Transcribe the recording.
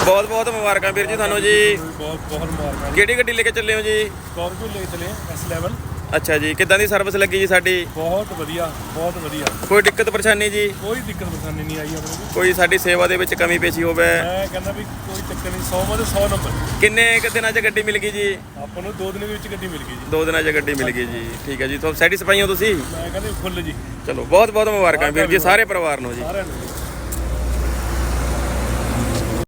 ਬਹੁਤ ਬਹੁਤ ਮੁਬਾਰਕਾਂ ਵੀਰ ਜੀ ਤੁਹਾਨੂੰ ਜੀ। ਬਹੁਤ ਬਹੁਤ ਮੁਬਾਰਕਾਂ। ਕਿਹੜੀ ਗੱਡੀ ਲੈ ਕੇ ਚੱਲੇ ਹੋ ਜੀ? ਸਕਾਰਪੀਓ ਲੈ ਕੇ ਚੱਲੇ S11। ਅੱਛਾ ਜੀ, ਕਿੱਦਾਂ ਦੀ ਸਰਵਿਸ ਲੱਗੀ ਜੀ ਸਾਡੀ? ਬਹੁਤ ਵਧੀਆ, ਬਹੁਤ ਵਧੀਆ। ਕੋਈ ਦਿੱਕਤ ਪਰੇਸ਼ਾਨੀ ਜੀ? ਕੋਈ ਦਿੱਕਤ ਪਰੇਸ਼ਾਨੀ ਨਹੀਂ ਆਈ ਆਪਣੇ ਕੋਲ। ਕੋਈ ਸਾਡੀ ਸੇਵਾ ਦੇ ਵਿੱਚ ਕਮੀ ਪੇਸ਼ੀ ਹੋਵੇ? ਮੈਂ ਕਹਿੰਦਾ ਵੀ ਕੋਈ ਚੱਕਰ ਨਹੀਂ, 100 ਮਾ 100 ਨੰਬਰ। ਕਿੰਨੇ ਕੁ ਦਿਨਾਂ 'ਚ ਗੱਡੀ ਮਿਲ ਗਈ ਜੀ? ਆਪਾਂ ਨੂੰ 2 ਦਿਨ ਵਿੱਚ ਗੱਡੀ ਮਿਲ ਗਈ ਜੀ। 2 ਦਿਨਾਂ 'ਚ ਗੱਡੀ ਮਿਲ ਗਈ ਜੀ। ਠੀਕ ਹੈ ਜੀ, ਤੁਹਾਨੂੰ ਸੈਟੀਸਫਾਈ ਹੋ ਤੁਸੀਂ? ਮੈਂ ਕਹਿੰਦਾ ਫੁੱਲ ਜੀ। ਚਲੋ ਬਹੁਤ ਬਹੁਤ ਮੁਬਾਰਕਾਂ ਵੀਰ ਜੀ ਸਾਰੇ ਪਰਿਵਾਰ ਨੂੰ ਜੀ। ਸਾਰਿਆਂ ਨੂੰ।